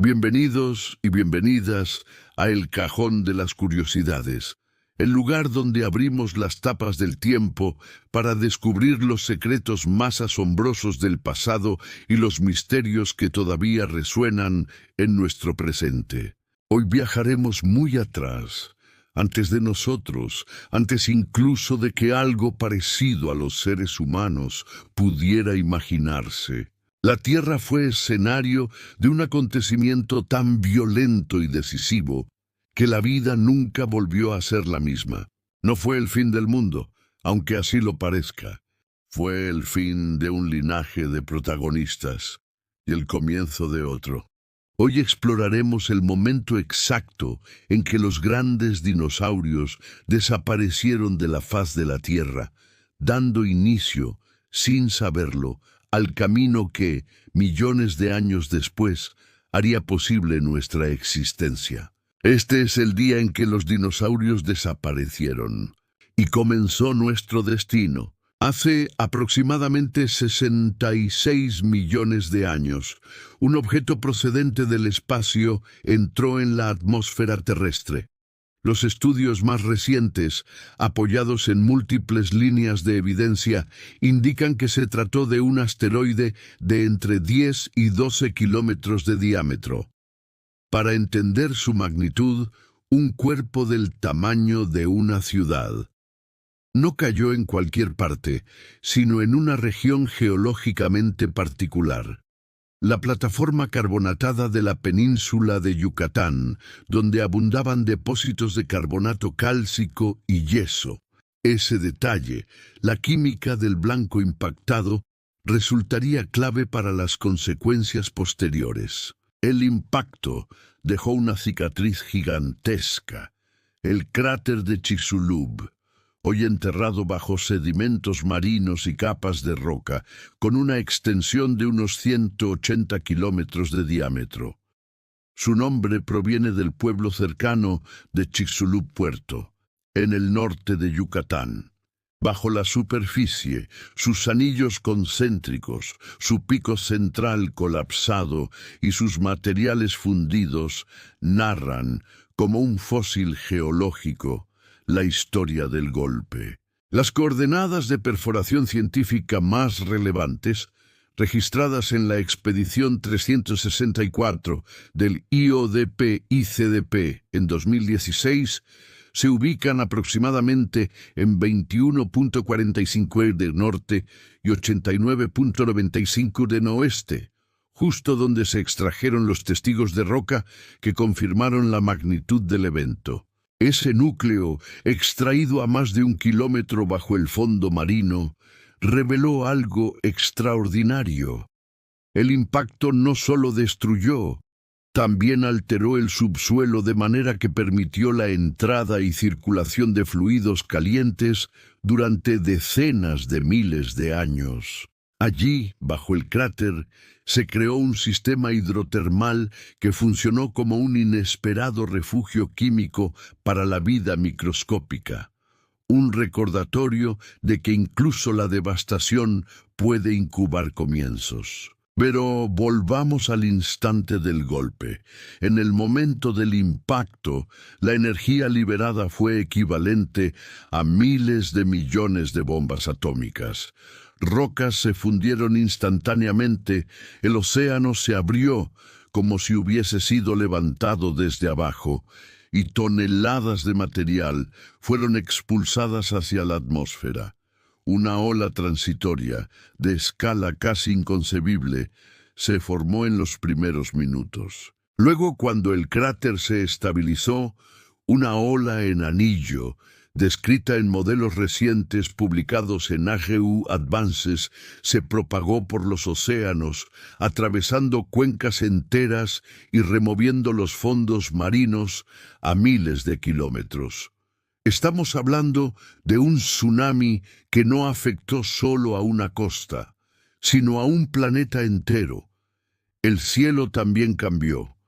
Bienvenidos y bienvenidas a El Cajón de las Curiosidades, el lugar donde abrimos las tapas del tiempo para descubrir los secretos más asombrosos del pasado y los misterios que todavía resuenan en nuestro presente. Hoy viajaremos muy atrás, antes de nosotros, antes incluso de que algo parecido a los seres humanos pudiera imaginarse. La Tierra fue escenario de un acontecimiento tan violento y decisivo que la vida nunca volvió a ser la misma. No fue el fin del mundo, aunque así lo parezca. Fue el fin de un linaje de protagonistas y el comienzo de otro. Hoy exploraremos el momento exacto en que los grandes dinosaurios desaparecieron de la faz de la Tierra, dando inicio, sin saberlo, al camino que, millones de años después, haría posible nuestra existencia. Este es el día en que los dinosaurios desaparecieron y comenzó nuestro destino. Hace aproximadamente 66 millones de años, un objeto procedente del espacio entró en la atmósfera terrestre. Los estudios más recientes, apoyados en múltiples líneas de evidencia, indican que se trató de un asteroide de entre 10 y 12 kilómetros de diámetro. Para entender su magnitud, un cuerpo del tamaño de una ciudad. No cayó en cualquier parte, sino en una región geológicamente particular. La plataforma carbonatada de la península de Yucatán, donde abundaban depósitos de carbonato cálcico y yeso. Ese detalle, la química del blanco impactado, resultaría clave para las consecuencias posteriores. El impacto dejó una cicatriz gigantesca, el cráter de Chicxulub, hoy enterrado bajo sedimentos marinos y capas de roca, con una extensión de unos 180 kilómetros de diámetro. Su nombre proviene del pueblo cercano de Chicxulub Puerto, en el norte de Yucatán. Bajo la superficie, sus anillos concéntricos, su pico central colapsado y sus materiales fundidos narran, como un fósil geológico, la historia del golpe. Las coordenadas de perforación científica más relevantes, registradas en la expedición 364 del IODP-ICDP en 2016, se ubican aproximadamente en 21.45 de norte y 89.95 de oeste, justo donde se extrajeron los testigos de roca que confirmaron la magnitud del evento. Ese núcleo, extraído a más de 1 kilómetro bajo el fondo marino, reveló algo extraordinario. El impacto no solo destruyó, también alteró el subsuelo de manera que permitió la entrada y circulación de fluidos calientes durante decenas de miles de años. Allí, bajo el cráter, se creó un sistema hidrotermal que funcionó como un inesperado refugio químico para la vida microscópica. Un recordatorio de que incluso la devastación puede incubar comienzos. Pero volvamos al instante del golpe. En el momento del impacto, la energía liberada fue equivalente a miles de millones de bombas atómicas. Rocas se fundieron instantáneamente, el océano se abrió como si hubiese sido levantado desde abajo, y toneladas de material fueron expulsadas hacia la atmósfera. Una ola transitoria, de escala casi inconcebible, se formó en los primeros minutos. Luego, cuando el cráter se estabilizó, una ola en anillo, descrita en modelos recientes publicados en AGU Advances, se propagó por los océanos, atravesando cuencas enteras y removiendo los fondos marinos a miles de kilómetros. Estamos hablando de un tsunami que no afectó solo a una costa, sino a un planeta entero. El cielo también cambió.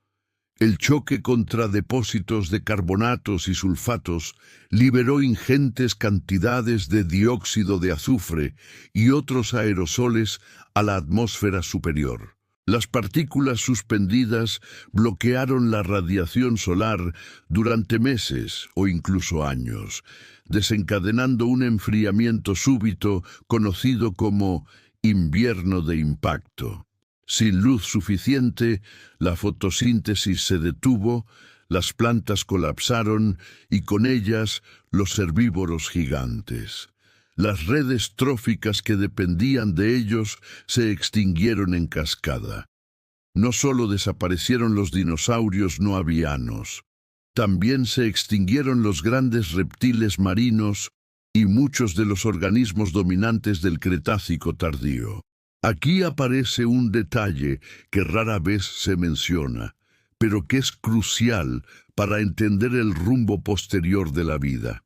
El choque contra depósitos de carbonatos y sulfatos liberó ingentes cantidades de dióxido de azufre y otros aerosoles a la atmósfera superior. Las partículas suspendidas bloquearon la radiación solar durante meses o incluso años, desencadenando un enfriamiento súbito conocido como invierno de impacto. Sin luz suficiente, la fotosíntesis se detuvo, las plantas colapsaron y con ellas los herbívoros gigantes. Las redes tróficas que dependían de ellos se extinguieron en cascada. No solo desaparecieron los dinosaurios no avianos, también se extinguieron los grandes reptiles marinos y muchos de los organismos dominantes del Cretácico tardío. Aquí aparece un detalle que rara vez se menciona, pero que es crucial para entender el rumbo posterior de la vida.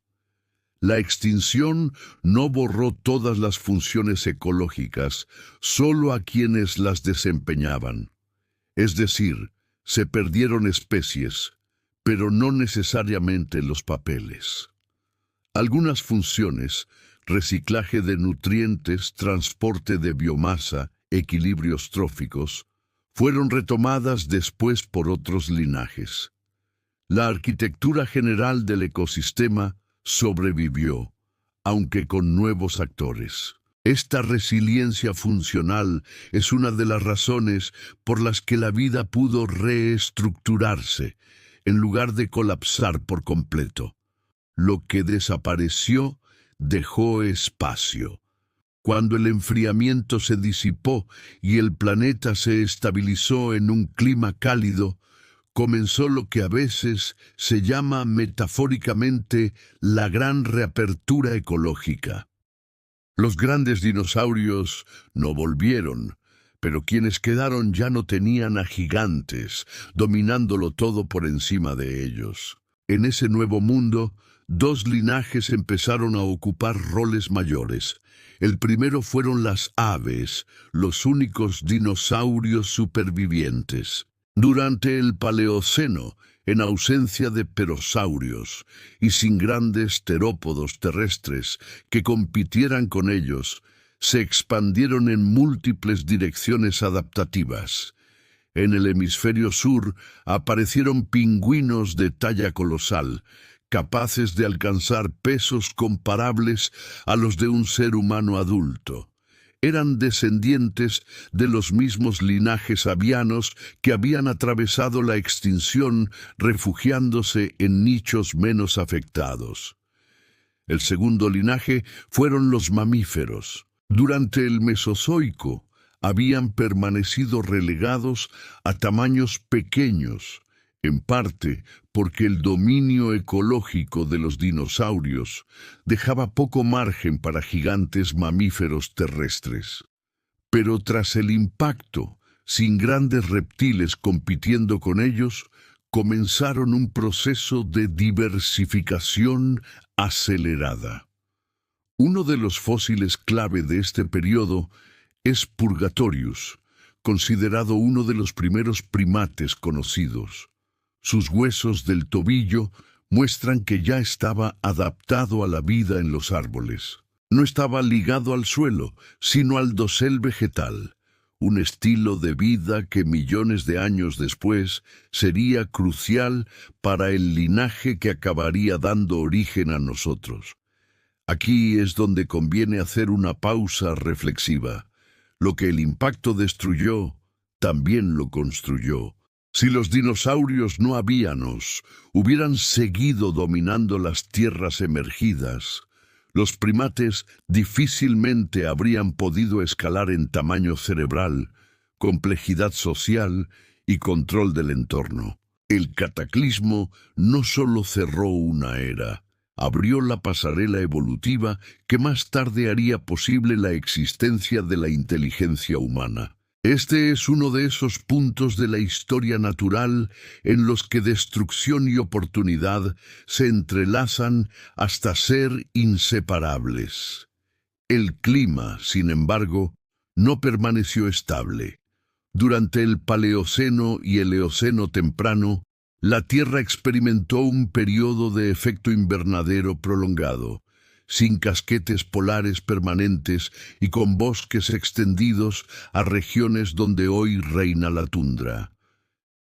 La extinción no borró todas las funciones ecológicas, solo a quienes las desempeñaban. Es decir, se perdieron especies, pero no necesariamente los papeles. Algunas funciones, reciclaje de nutrientes, transporte de biomasa, equilibrios tróficos, fueron retomadas después por otros linajes. La arquitectura general del ecosistema sobrevivió, aunque con nuevos actores. Esta resiliencia funcional es una de las razones por las que la vida pudo reestructurarse, en lugar de colapsar por completo. Lo que desapareció dejó espacio. Cuando el enfriamiento se disipó y el planeta se estabilizó en un clima cálido, comenzó lo que a veces se llama metafóricamente la gran reapertura ecológica. Los grandes dinosaurios no volvieron, pero quienes quedaron ya no tenían a gigantes, dominándolo todo por encima de ellos. En ese nuevo mundo, dos linajes empezaron a ocupar roles mayores. El primero fueron las aves, los únicos dinosaurios supervivientes. Durante el Paleoceno, en ausencia de pterosaurios y sin grandes terópodos terrestres que compitieran con ellos, se expandieron en múltiples direcciones adaptativas. En el hemisferio sur aparecieron pingüinos de talla colosal, capaces de alcanzar pesos comparables a los de un ser humano adulto. Eran descendientes de los mismos linajes avianos que habían atravesado la extinción refugiándose en nichos menos afectados. El segundo linaje fueron los mamíferos. Durante el Mesozoico habían permanecido relegados a tamaños pequeños, en parte porque el dominio ecológico de los dinosaurios dejaba poco margen para gigantes mamíferos terrestres. Pero tras el impacto, sin grandes reptiles compitiendo con ellos, comenzaron un proceso de diversificación acelerada. Uno de los fósiles clave de este periodo es Purgatorius, considerado uno de los primeros primates conocidos. Sus huesos del tobillo muestran que ya estaba adaptado a la vida en los árboles. No estaba ligado al suelo, sino al dosel vegetal, un estilo de vida que millones de años después sería crucial para el linaje que acabaría dando origen a nosotros. Aquí es donde conviene hacer una pausa reflexiva. Lo que el impacto destruyó, también lo construyó. Si los dinosaurios no avianos hubieran seguido dominando las tierras emergidas, los primates difícilmente habrían podido escalar en tamaño cerebral, complejidad social y control del entorno. El cataclismo no solo cerró una era, abrió la pasarela evolutiva que más tarde haría posible la existencia de la inteligencia humana. Este es uno de esos puntos de la historia natural en los que destrucción y oportunidad se entrelazan hasta ser inseparables. El clima, sin embargo, no permaneció estable. Durante el Paleoceno y el Eoceno temprano, la Tierra experimentó un periodo de efecto invernadero prolongado. sin casquetes polares permanentes y con bosques extendidos a regiones donde hoy reina la tundra.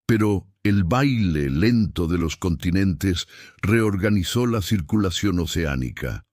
Pero el baile lento de los continentes reorganizó la circulación oceánica.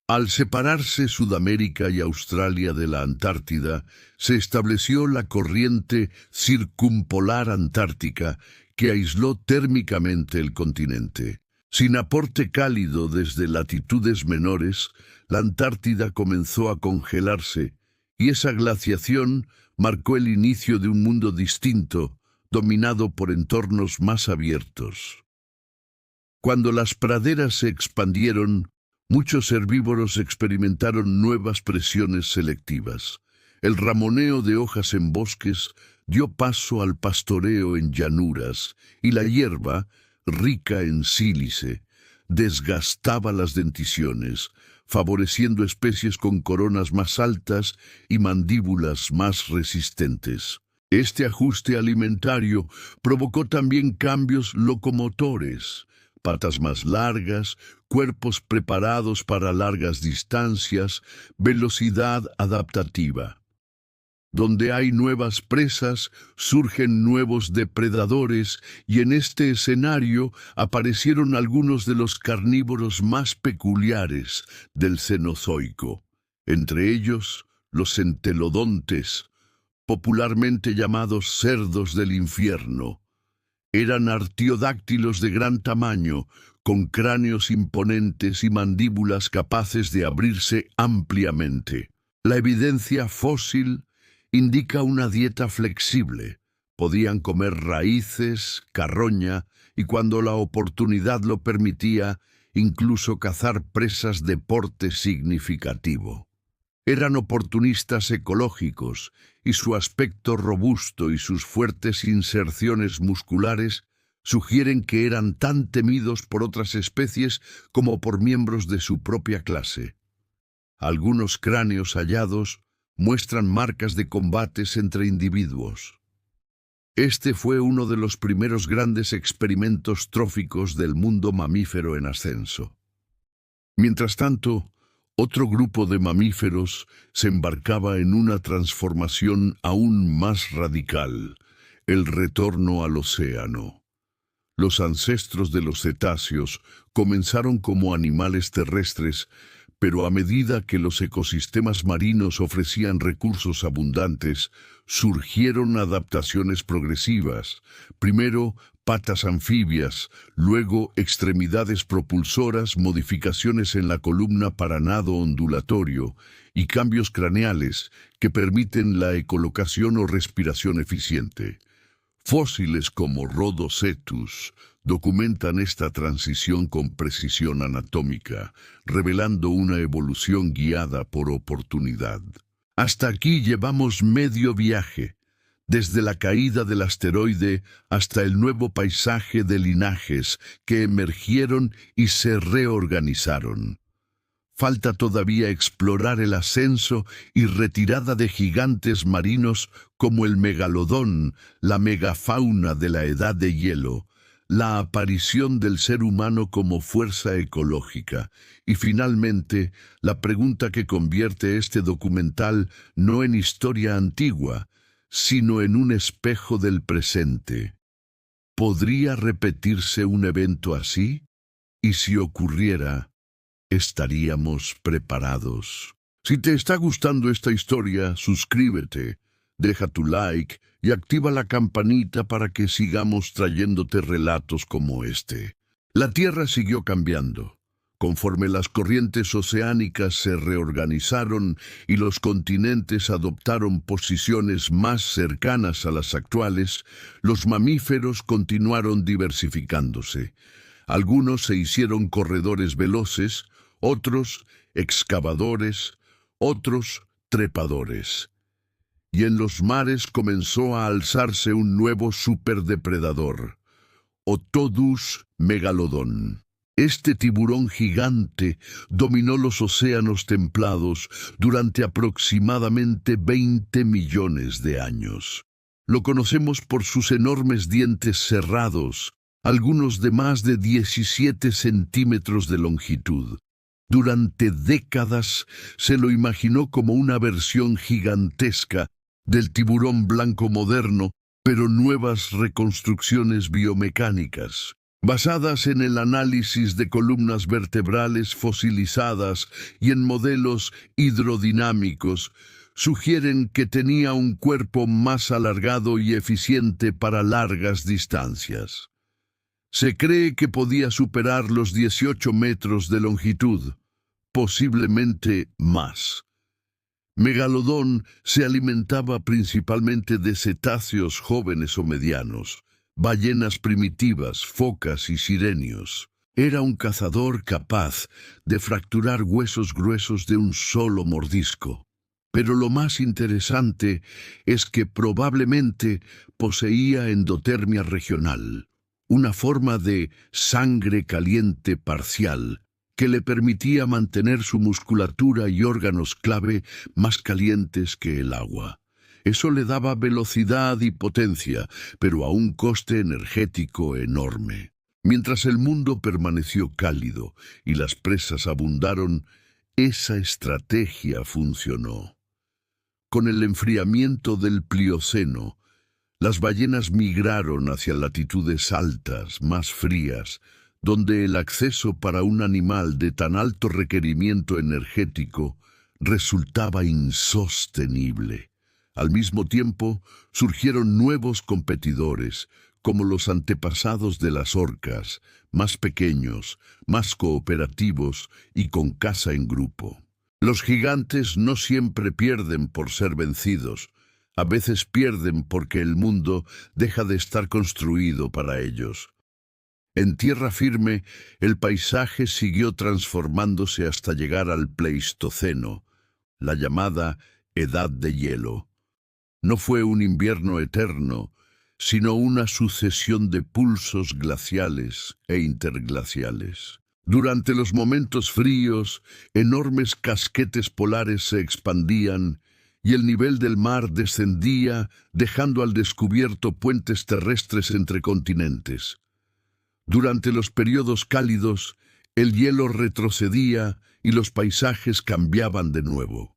Al separarse Sudamérica y Australia de la Antártida, se estableció la corriente circumpolar antártica que aisló térmicamente el continente. Sin aporte cálido desde latitudes menores, la Antártida comenzó a congelarse, y esa glaciación marcó el inicio de un mundo distinto, dominado por entornos más abiertos. Cuando las praderas se expandieron, muchos herbívoros experimentaron nuevas presiones selectivas. El ramoneo de hojas en bosques dio paso al pastoreo en llanuras, y la hierba, rica en sílice, desgastaba las denticiones, favoreciendo especies con coronas más altas y mandíbulas más resistentes. Este ajuste alimentario provocó también cambios locomotores: patas más largas, cuerpos preparados para largas distancias, velocidad adaptativa. Donde hay nuevas presas, surgen nuevos depredadores, y en este escenario aparecieron algunos de los carnívoros más peculiares del Cenozoico, entre ellos los entelodontes, popularmente llamados cerdos del infierno. Eran artiodáctilos de gran tamaño, con cráneos imponentes y mandíbulas capaces de abrirse ampliamente. La evidencia fósil indica una dieta flexible. Podían comer raíces, carroña y, cuando la oportunidad lo permitía, incluso cazar presas de porte significativo. Eran oportunistas ecológicos, y su aspecto robusto y sus fuertes inserciones musculares sugieren que eran tan temidos por otras especies como por miembros de su propia clase. Algunos cráneos hallados muestran marcas de combates entre individuos. Este fue uno de los primeros grandes experimentos tróficos del mundo mamífero en ascenso. Mientras tanto, otro grupo de mamíferos se embarcaba en una transformación aún más radical: el retorno al océano. Los ancestros de los cetáceos comenzaron como animales terrestres, pero a medida que los ecosistemas marinos ofrecían recursos abundantes, surgieron adaptaciones progresivas. Primero, patas anfibias, luego extremidades propulsoras, modificaciones en la columna para nado ondulatorio y cambios craneales que permiten la ecolocación o respiración eficiente. Fósiles como Rhodocetus documentan esta transición con precisión anatómica, revelando una evolución guiada por oportunidad. Hasta aquí llevamos medio viaje, desde la caída del asteroide hasta el nuevo paisaje de linajes que emergieron y se reorganizaron. Falta todavía explorar el ascenso y retirada de gigantes marinos como el megalodón, la megafauna de la edad de hielo, la aparición del ser humano como fuerza ecológica, y finalmente la pregunta que convierte este documental no en historia antigua, sino en un espejo del presente. ¿Podría repetirse un evento así? Y si ocurriera, ¿estaríamos preparados? Si te está gustando esta historia, suscríbete, deja tu like y activa la campanita para que sigamos trayéndote relatos como este. La Tierra siguió cambiando. Conforme las corrientes oceánicas se reorganizaron y los continentes adoptaron posiciones más cercanas a las actuales, los mamíferos continuaron diversificándose. Algunos se hicieron corredores veloces, otros excavadores, otros trepadores. Y en los mares comenzó a alzarse un nuevo superdepredador, Otodus megalodon. Este tiburón gigante dominó los océanos templados durante aproximadamente 20 millones de años. Lo conocemos por sus enormes dientes cerrados, algunos de más de 17 centímetros de longitud. Durante décadas se lo imaginó como una versión gigantesca del tiburón blanco moderno, pero nuevas reconstrucciones biomecánicas, basadas en el análisis de columnas vertebrales fosilizadas y en modelos hidrodinámicos, sugieren que tenía un cuerpo más alargado y eficiente para largas distancias. Se cree que podía superar los 18 metros de longitud, posiblemente más. Megalodón se alimentaba principalmente de cetáceos jóvenes o medianos, ballenas primitivas, focas y sirenios. Era un cazador capaz de fracturar huesos gruesos de un solo mordisco. Pero lo más interesante es que probablemente poseía endotermia regional, una forma de sangre caliente parcial que le permitía mantener su musculatura y órganos clave más calientes que el agua. Eso le daba velocidad y potencia, pero a un coste energético enorme. Mientras el mundo permaneció cálido y las presas abundaron, esa estrategia funcionó. Con el enfriamiento del Plioceno, las ballenas migraron hacia latitudes altas, más frías, donde el acceso para un animal de tan alto requerimiento energético resultaba insostenible. Al mismo tiempo, surgieron nuevos competidores, como los antepasados de las orcas, más pequeños, más cooperativos y con caza en grupo. Los gigantes no siempre pierden por ser vencidos, a veces pierden porque el mundo deja de estar construido para ellos. En tierra firme, el paisaje siguió transformándose hasta llegar al Pleistoceno, la llamada Edad de Hielo. No fue un invierno eterno, sino una sucesión de pulsos glaciales e interglaciales. Durante los momentos fríos, enormes casquetes polares se expandían y el nivel del mar descendía, dejando al descubierto puentes terrestres entre continentes. Durante los periodos cálidos, el hielo retrocedía y los paisajes cambiaban de nuevo.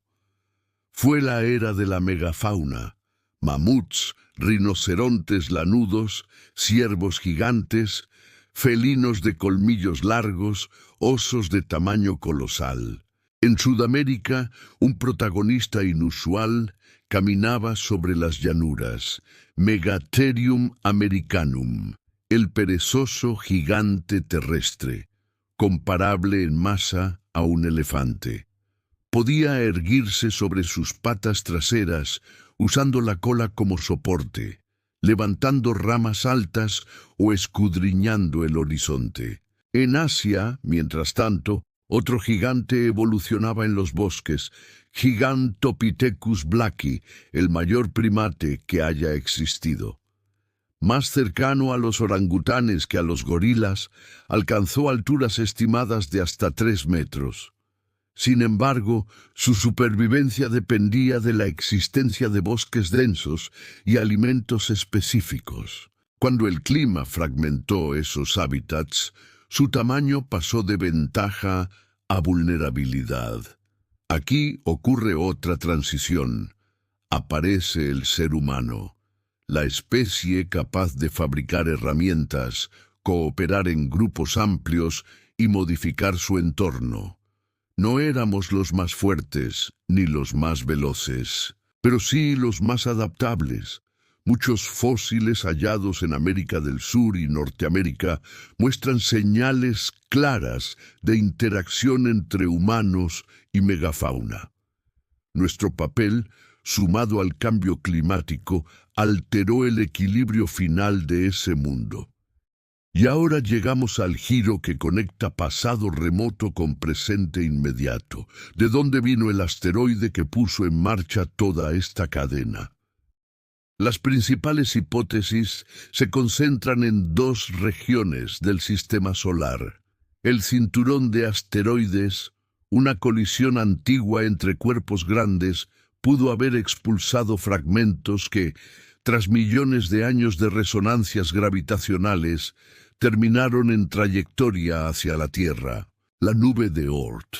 Fue la era de la megafauna: mamuts, rinocerontes lanudos, ciervos gigantes, felinos de colmillos largos, osos de tamaño colosal. En Sudamérica, un protagonista inusual caminaba sobre las llanuras: Megatherium americanum, el perezoso gigante terrestre, comparable en masa a un elefante. Podía erguirse sobre sus patas traseras, usando la cola como soporte, levantando ramas altas o escudriñando el horizonte. En Asia, mientras tanto, otro gigante evolucionaba en los bosques: Gigantopithecus blacki, el mayor primate que haya existido. Más cercano a los orangutanes que a los gorilas, alcanzó alturas estimadas de hasta 3 metros. Sin embargo, su supervivencia dependía de la existencia de bosques densos y alimentos específicos. Cuando el clima fragmentó esos hábitats, su tamaño pasó de ventaja a vulnerabilidad. Aquí ocurre otra transición. Aparece el ser humano, la especie capaz de fabricar herramientas, cooperar en grupos amplios y modificar su entorno. No éramos los más fuertes ni los más veloces, pero sí los más adaptables. Muchos fósiles hallados en América del Sur y Norteamérica muestran señales claras de interacción entre humanos y megafauna. Nuestro papel, sumado al cambio climático, alteró el equilibrio final de ese mundo. Y ahora llegamos al giro que conecta pasado remoto con presente inmediato. ¿De dónde vino el asteroide que puso en marcha toda esta cadena? Las principales hipótesis se concentran en 2 regiones del sistema solar: el cinturón de asteroides. Una colisión antigua entre cuerpos grandes pudo haber expulsado fragmentos que, tras millones de años de resonancias gravitacionales, terminaron en trayectoria hacia la Tierra. La nube de Oort,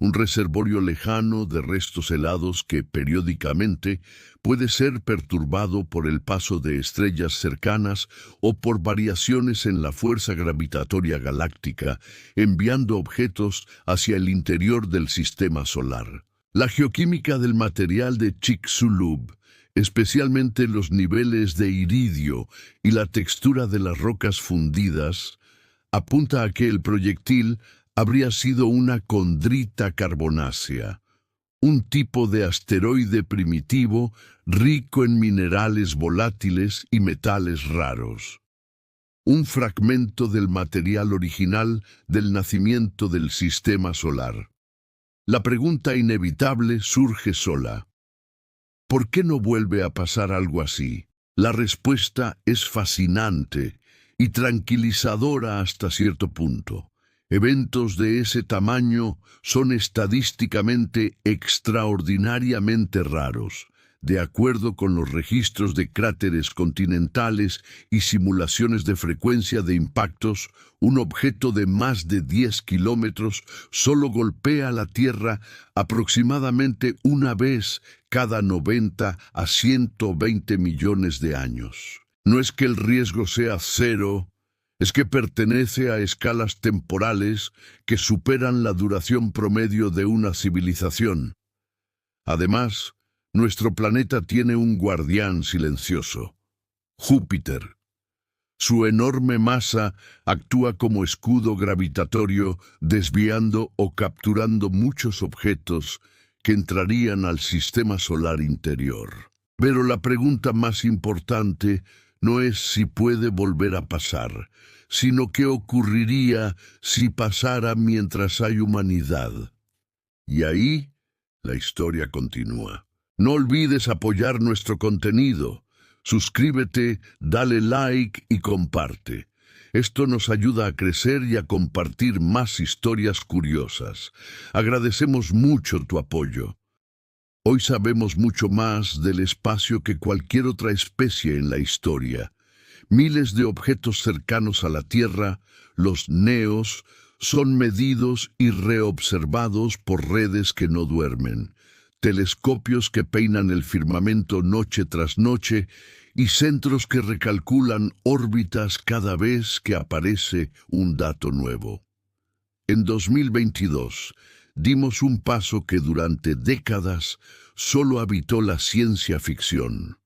un reservorio lejano de restos helados que periódicamente puede ser perturbado por el paso de estrellas cercanas o por variaciones en la fuerza gravitatoria galáctica, enviando objetos hacia el interior del sistema solar. La geoquímica del material de Chicxulub, especialmente los niveles de iridio y la textura de las rocas fundidas, apunta a que el proyectil habría sido una condrita carbonácea, un tipo de asteroide primitivo rico en minerales volátiles y metales raros. Un fragmento del material original del nacimiento del sistema solar. La pregunta inevitable surge sola. ¿Por qué no vuelve a pasar algo así? La respuesta es fascinante y tranquilizadora hasta cierto punto. Eventos de ese tamaño son estadísticamente extraordinariamente raros. De acuerdo con los registros de cráteres continentales y simulaciones de frecuencia de impactos, un objeto de más de 10 kilómetros solo golpea la Tierra aproximadamente una vez cada 90 a 120 millones de años. No es que el riesgo sea cero, es que pertenece a escalas temporales que superan la duración promedio de una civilización. Además, nuestro planeta tiene un guardián silencioso: Júpiter. Su enorme masa actúa como escudo gravitatorio, desviando o capturando muchos objetos que entrarían al sistema solar interior. Pero la pregunta más importante no es si puede volver a pasar, sino qué ocurriría si pasara mientras hay humanidad. Y ahí la historia continúa. No olvides apoyar nuestro contenido. Suscríbete, dale like y comparte. Esto nos ayuda a crecer y a compartir más historias curiosas. Agradecemos mucho tu apoyo. Hoy sabemos mucho más del espacio que cualquier otra especie en la historia. Miles de objetos cercanos a la Tierra, los NEOs, son medidos y reobservados por redes que no duermen, telescopios que peinan el firmamento noche tras noche y centros que recalculan órbitas cada vez que aparece un dato nuevo. En 2022, dimos un paso que durante décadas solo habitó la ciencia ficción.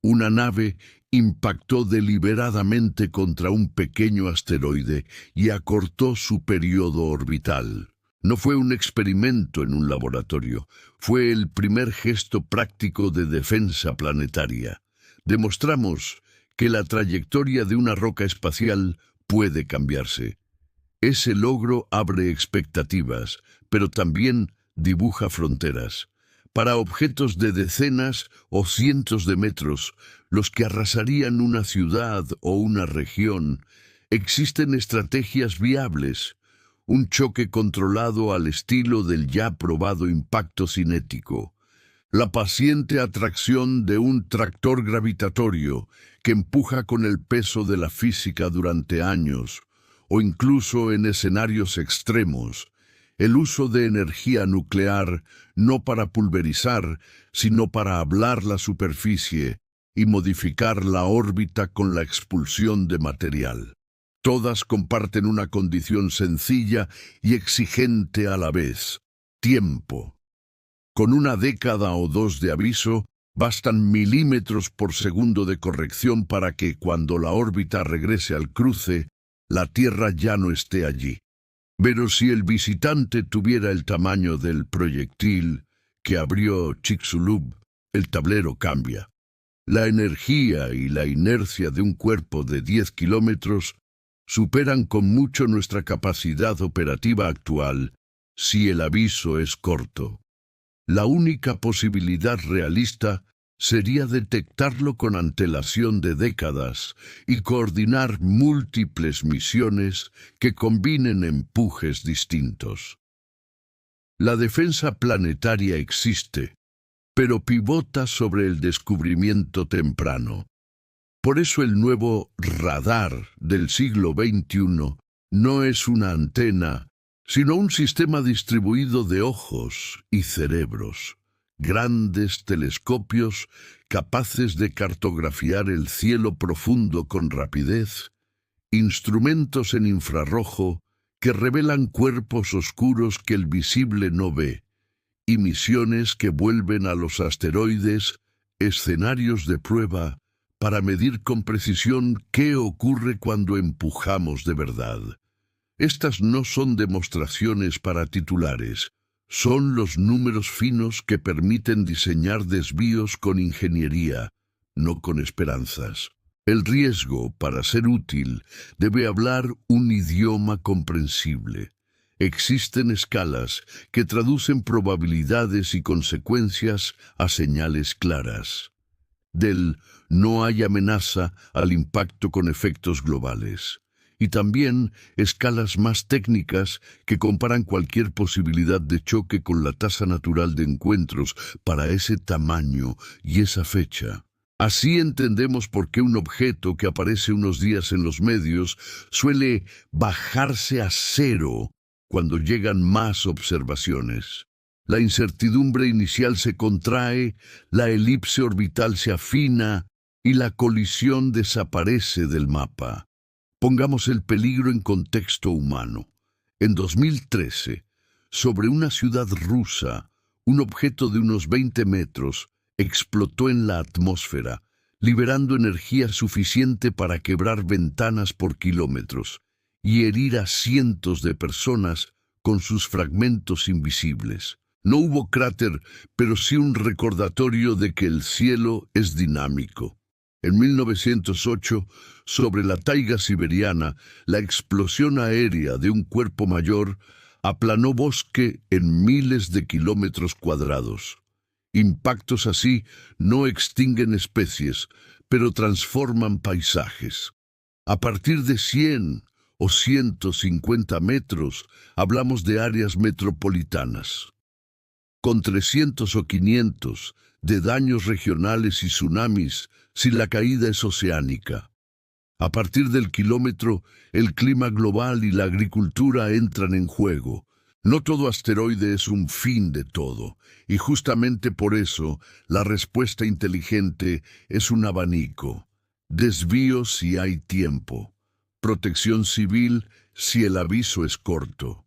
Una nave impactó deliberadamente contra un pequeño asteroide y acortó su periodo orbital. No fue un experimento en un laboratorio, fue el primer gesto práctico de defensa planetaria. Demostramos que la trayectoria de una roca espacial puede cambiarse. Ese logro abre expectativas, pero también dibuja fronteras. Para objetos de decenas o cientos de metros, los que arrasarían una ciudad o una región, existen estrategias viables. Un choque controlado al estilo del ya probado impacto cinético. La paciente atracción de un tractor gravitatorio que empuja con el peso de la física durante años, o incluso en escenarios extremos, el uso de energía nuclear no para pulverizar, sino para ablar la superficie y modificar la órbita con la expulsión de material. Todas comparten una condición sencilla y exigente a la vez: tiempo. Con una década o dos de aviso, bastan milímetros por segundo de corrección para que, cuando la órbita regrese al cruce, la Tierra ya no esté allí. Pero si el visitante tuviera el tamaño del proyectil que abrió Chicxulub, el tablero cambia. La energía y la inercia de un cuerpo de 10 kilómetros superan con mucho nuestra capacidad operativa actual si el aviso es corto. La única posibilidad realista sería detectarlo con antelación de décadas y coordinar múltiples misiones que combinen empujes distintos. La defensa planetaria existe, pero pivota sobre el descubrimiento temprano. Por eso el nuevo radar del siglo XXI no es una antena, sino un sistema distribuido de ojos y cerebros, grandes telescopios capaces de cartografiar el cielo profundo con rapidez, instrumentos en infrarrojo que revelan cuerpos oscuros que el visible no ve, y misiones que vuelven a los asteroides escenarios de prueba para medir con precisión qué ocurre cuando empujamos de verdad. Estas no son demostraciones para titulares, son los números finos que permiten diseñar desvíos con ingeniería, no con esperanzas. El riesgo, para ser útil, debe hablar un idioma comprensible. Existen escalas que traducen probabilidades y consecuencias a señales claras. Del no hay amenaza al impacto con efectos globales. Y también escalas más técnicas que comparan cualquier posibilidad de choque con la tasa natural de encuentros para ese tamaño y esa fecha. Así entendemos por qué un objeto que aparece unos días en los medios suele bajarse a cero cuando llegan más observaciones. La incertidumbre inicial se contrae, la elipse orbital se afina y la colisión desaparece del mapa. Pongamos el peligro en contexto humano. En 2013, sobre una ciudad rusa, un objeto de unos 20 metros explotó en la atmósfera, liberando energía suficiente para quebrar ventanas por kilómetros y herir a cientos de personas con sus fragmentos invisibles. No hubo cráter, pero sí un recordatorio de que el cielo es dinámico. En 1908, sobre la taiga siberiana, la explosión aérea de un cuerpo mayor aplanó bosque en miles de kilómetros cuadrados. Impactos así no extinguen especies, pero transforman paisajes. A partir de 100 o 150 metros, hablamos de áreas metropolitanas. Con 300 o 500 de daños regionales y tsunamis si la caída es oceánica. A partir del kilómetro, el clima global y la agricultura entran en juego. No todo asteroide es un fin de todo, y justamente por eso la respuesta inteligente es un abanico. Desvío si hay tiempo. Protección civil si el aviso es corto.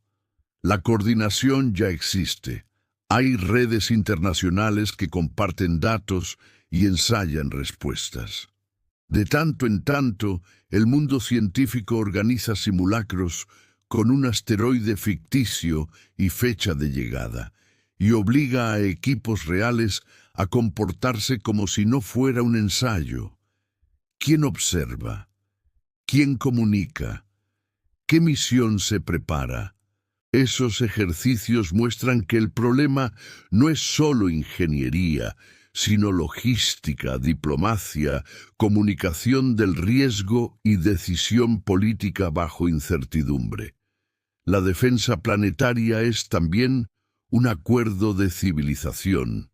La coordinación ya existe. Hay redes internacionales que comparten datos y ensayan respuestas. De tanto en tanto, el mundo científico organiza simulacros con un asteroide ficticio y fecha de llegada, y obliga a equipos reales a comportarse como si no fuera un ensayo. ¿Quién observa? ¿Quién comunica? ¿Qué misión se prepara? Esos ejercicios muestran que el problema no es solo ingeniería, sino logística, diplomacia, comunicación del riesgo y decisión política bajo incertidumbre. La defensa planetaria es también un acuerdo de civilización.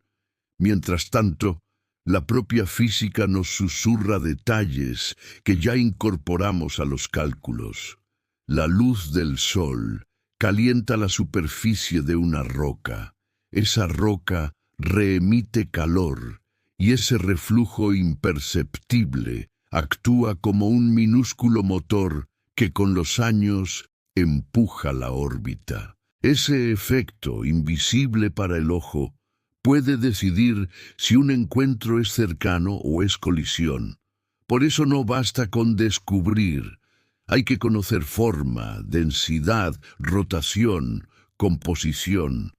Mientras tanto, la propia física nos susurra detalles que ya incorporamos a los cálculos. La luz del sol calienta la superficie de una roca. Esa roca reemite calor y ese reflujo imperceptible actúa como un minúsculo motor que con los años empuja la órbita. Ese efecto, invisible para el ojo, puede decidir si un encuentro es cercano o es colisión. Por eso no basta con descubrir. Hay que conocer forma, densidad, rotación, composición.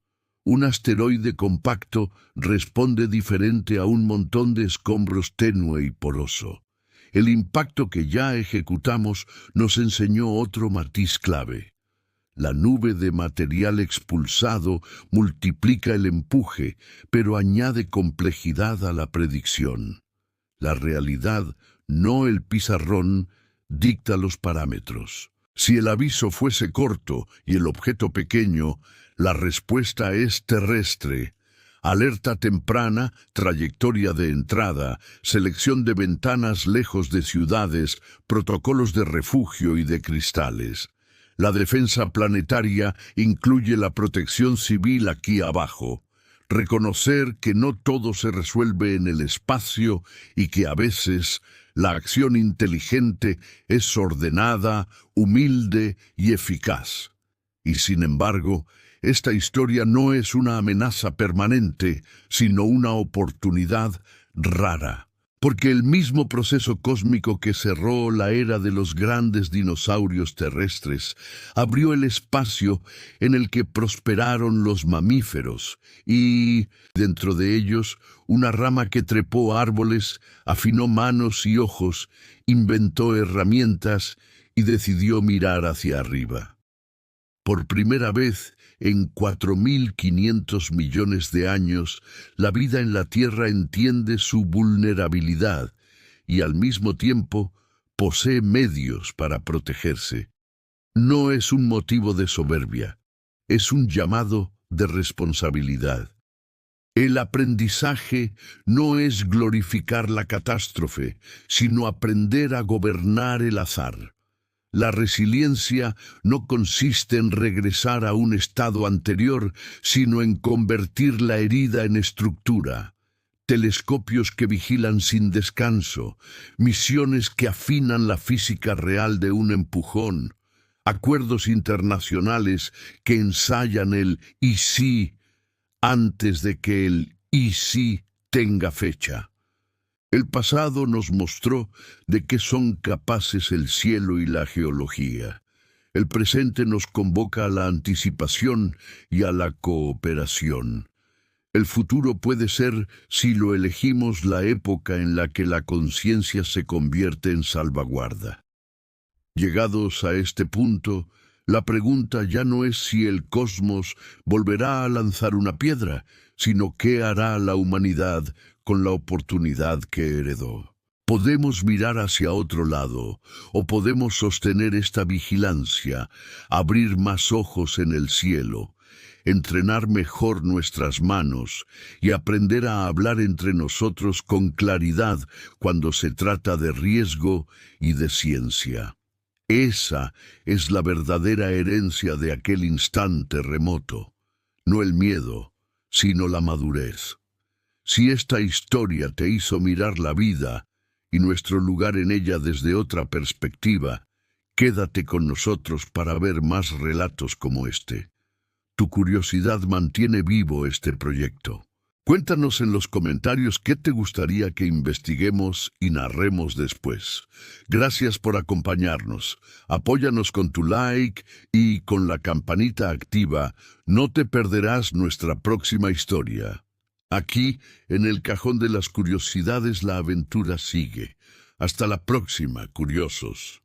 Un asteroide compacto responde diferente a un montón de escombros tenue y poroso. El impacto que ya ejecutamos nos enseñó otro matiz clave. La nube de material expulsado multiplica el empuje, pero añade complejidad a la predicción. La realidad, no el pizarrón, dicta los parámetros. Si el aviso fuese corto y el objeto pequeño, la respuesta es terrestre. Alerta temprana, trayectoria de entrada, selección de ventanas lejos de ciudades, protocolos de refugio y de cristales. La defensa planetaria incluye la protección civil aquí abajo. Reconocer que no todo se resuelve en el espacio y que a veces la acción inteligente es ordenada, humilde y eficaz. Y sin embargo, esta historia no es una amenaza permanente, sino una oportunidad rara. Porque el mismo proceso cósmico que cerró la era de los grandes dinosaurios terrestres abrió el espacio en el que prosperaron los mamíferos y, dentro de ellos, una rama que trepó árboles, afinó manos y ojos, inventó herramientas y decidió mirar hacia arriba. Por primera vez en 4.500 millones de años, la vida en la Tierra entiende su vulnerabilidad y al mismo tiempo posee medios para protegerse. No es un motivo de soberbia, es un llamado de responsabilidad. El aprendizaje no es glorificar la catástrofe, sino aprender a gobernar el azar. La resiliencia no consiste en regresar a un estado anterior, sino en convertir la herida en estructura. Telescopios que vigilan sin descanso, misiones que afinan la física real de un empujón, acuerdos internacionales que ensayan el «y sí» antes de que el «y sí» tenga fecha. El pasado nos mostró de qué son capaces el cielo y la geología. El presente nos convoca a la anticipación y a la cooperación. El futuro puede ser, si lo elegimos, la época en la que la conciencia se convierte en salvaguarda. Llegados a este punto, la pregunta ya no es si el cosmos volverá a lanzar una piedra, sino qué hará la humanidad con la oportunidad que heredó. Podemos mirar hacia otro lado, o podemos sostener esta vigilancia, abrir más ojos en el cielo, entrenar mejor nuestras manos y aprender a hablar entre nosotros con claridad cuando se trata de riesgo y de ciencia. Esa es la verdadera herencia de aquel instante remoto, no el miedo, sino la madurez. Si esta historia te hizo mirar la vida y nuestro lugar en ella desde otra perspectiva, quédate con nosotros para ver más relatos como este. Tu curiosidad mantiene vivo este proyecto. Cuéntanos en los comentarios qué te gustaría que investiguemos y narremos después. Gracias por acompañarnos. Apóyanos con tu like y con la campanita activa. No te perderás nuestra próxima historia. Aquí, en el cajón de las curiosidades, la aventura sigue. Hasta la próxima, curiosos.